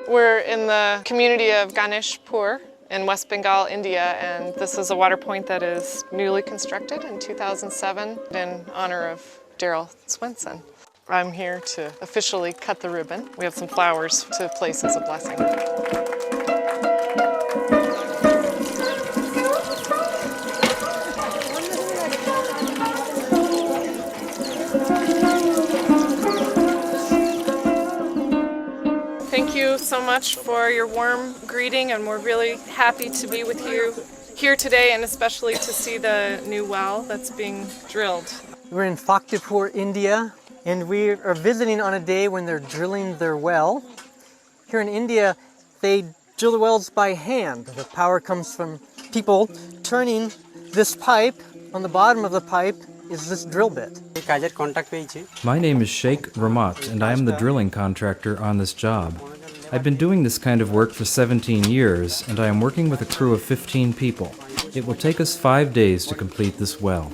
We're in the community of Ganeshpur in West Bengal, India, and this is a water point that is newly constructed in 2007 in honor of Daryl Swinson. I'm here to officially cut the ribbon. We have some flowers to place as a blessing. Thank you so much for your warm greeting, and we're really happy to be with you here today, and especially to see the new well that's being drilled. We're in Faktipur, India, and we are visiting on a day when they're drilling their well. Here in India, they drill the wells by hand. The power comes from people turning this pipe. On the bottom of the pipe is this drill bit. My name is Sheikh Ramat, and I am the drilling contractor on this job. I've been doing this kind of work for 17 years, and I am working with a crew of 15 people. It will take us 5 days to complete this well.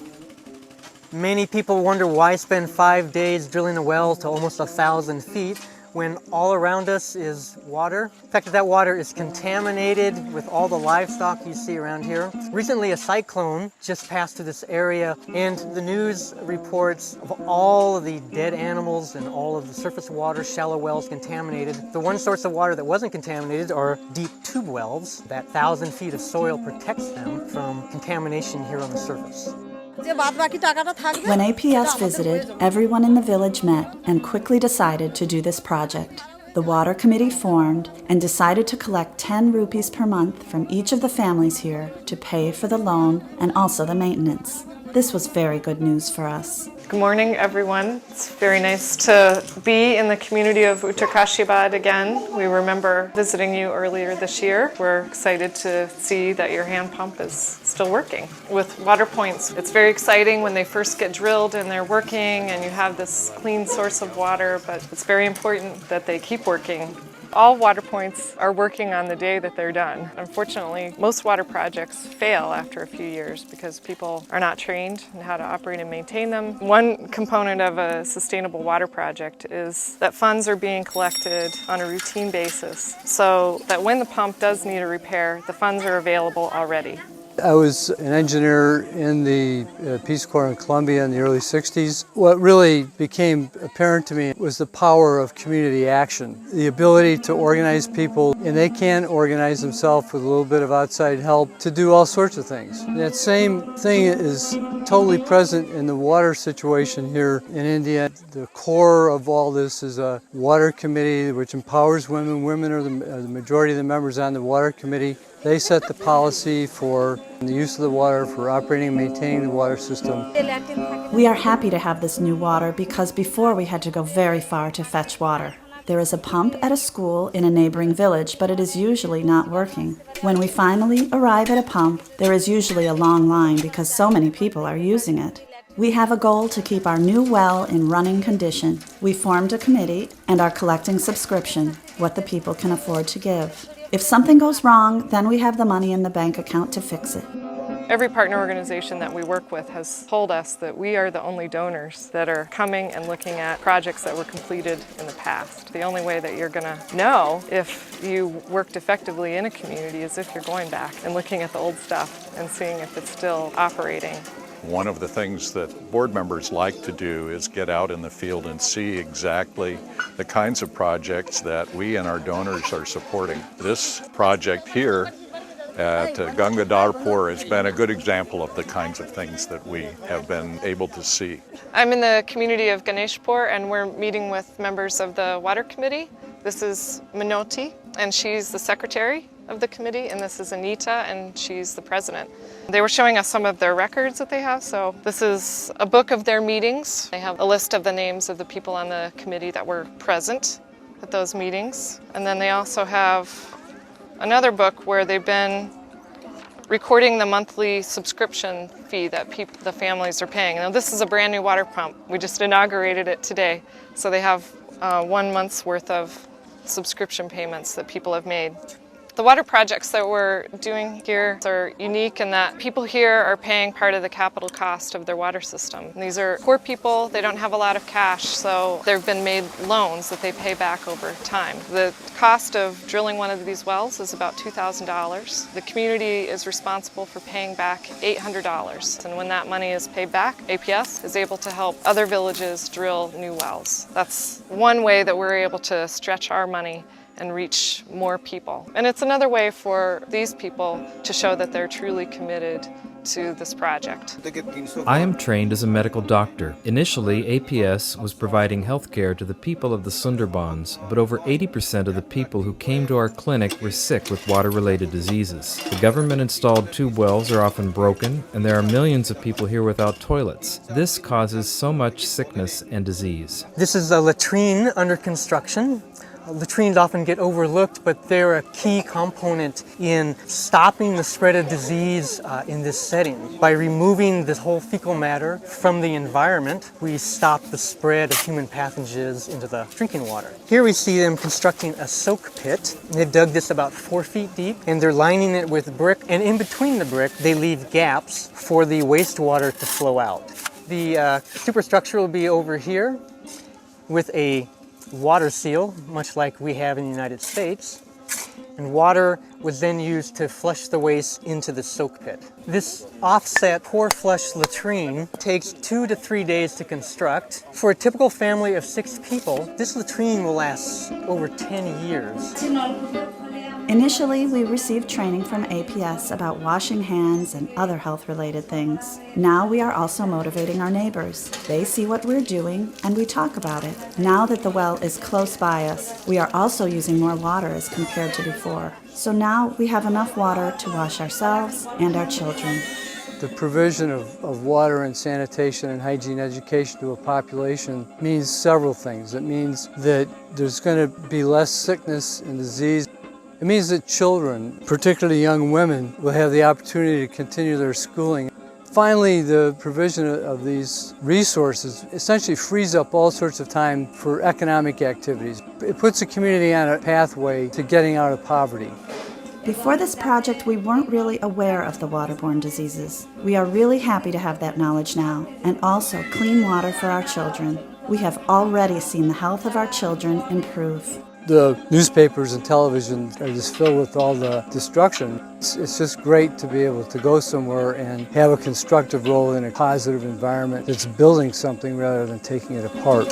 Many people wonder why spend 5 days drilling a well to almost 1,000 feet when all around us is water. In fact, that water is contaminated with all the livestock you see around here. Recently, a cyclone just passed through this area, and the news reports of all of the dead animals and all of the surface water, shallow wells contaminated. The one source of water that wasn't contaminated are deep tube wells. That 1,000 feet of soil protects them from contamination here on the surface. When APS visited, everyone in the village met and quickly decided to do this project. The water committee formed and decided to collect 10 rupees per month from each of the families here to pay for the loan and also the maintenance. This was very good news for us. Good morning, everyone. It's very nice to be in the community of Uttarkashibad again. We remember visiting you earlier this year. We're excited to see that your hand pump is still working. With water points, it's very exciting when they first get drilled and they're working and you have this clean source of water, but it's very important that they keep working. All water points are working on the day that they're done. Unfortunately, most water projects fail after a few years because people are not trained in how to operate and maintain them. One component of a sustainable water project is that funds are being collected on a routine basis so that when the pump does need a repair, the funds are available already. I was an engineer in the Peace Corps in Colombia in the early 60s. What really became apparent to me was the power of community action, the ability to organize people, and they can organize themselves with a little bit of outside help to do all sorts of things. That same thing is totally present in the water situation here in India. The core of all this is a water committee which empowers women. Women are the majority of the members on the water committee. They set the policy for the use of the water, for operating and maintaining the water system. We are happy to have this new water because before we had to go very far to fetch water. There is a pump at a school in a neighboring village, but it is usually not working. When we finally arrive at a pump, there is usually a long line because so many people are using it. We have a goal to keep our new well in running condition. We formed a committee and are collecting subscription, what the people can afford to give. If something goes wrong, then we have the money in the bank account to fix it. Every partner organization that we work with has told us that we are the only donors that are coming and looking at projects that were completed in the past. The only way that you're going to know if you worked effectively in a community is if you're going back and looking at the old stuff and seeing if it's still operating. One of the things that board members like to do is get out in the field and see exactly the kinds of projects that we and our donors are supporting. This project here at Gangadharpur has been a good example of the kinds of things that we have been able to see. I'm in the community of Ganeshpur and we're meeting with members of the water committee. This is Minoti and she's the secretary of the committee, and this is Anita and she's the president. They were showing us some of their records that they have, so this is a book of their meetings. They have a list of the names of the people on the committee that were present at those meetings. And then they also have another book where they've been recording the monthly subscription fee that the families are paying. Now this is a brand new water pump. We just inaugurated it today. So they have 1 month's worth of subscription payments that people have made. The water projects that we're doing here are unique in that people here are paying part of the capital cost of their water system. And these are poor people, they don't have a lot of cash, so they've been made loans that they pay back over time. The cost of drilling one of these wells is about $2,000. The community is responsible for paying back $800. And when that money is paid back, APS is able to help other villages drill new wells. That's one way that we're able to stretch our money and reach more people. And it's another way for these people to show that they're truly committed to this project. I am trained as a medical doctor. Initially, APS was providing health care to the people of the Sundarbans, but over 80% of the people who came to our clinic were sick with water-related diseases. The government-installed tube wells are often broken, and there are millions of people here without toilets. This causes so much sickness and disease. This is a latrine under construction. Latrines often get overlooked, but they're a key component in stopping the spread of disease in this setting. By removing this whole fecal matter from the environment, we stop the spread of human pathogens into the drinking water. Here we see them constructing a soak pit. They've dug this about 4 feet deep, and they're lining it with brick, and in between the brick, they leave gaps for the wastewater to flow out. The superstructure will be over here with a water seal, much like we have in the United States, and water was then used to flush the waste into the soak pit. This offset pour flush latrine takes 2 to 3 days to construct. For a typical family of 6 people, this latrine will last over 10 years. Initially, we received training from APS about washing hands and other health-related things. Now we are also motivating our neighbors. They see what we're doing, and we talk about it. Now that the well is close by us, we are also using more water as compared to before. So now we have enough water to wash ourselves and our children. The provision of water and sanitation and hygiene education to a population means several things. It means that there's going to be less sickness and disease. It means that children, particularly young women, will have the opportunity to continue their schooling. Finally, the provision of these resources essentially frees up all sorts of time for economic activities. It puts the community on a pathway to getting out of poverty. Before this project, we weren't really aware of the waterborne diseases. We are really happy to have that knowledge now, and also clean water for our children. We have already seen the health of our children improve. The newspapers and television are just filled with all the destruction. It's just great to be able to go somewhere and have a constructive role in a positive environment that's building something rather than taking it apart.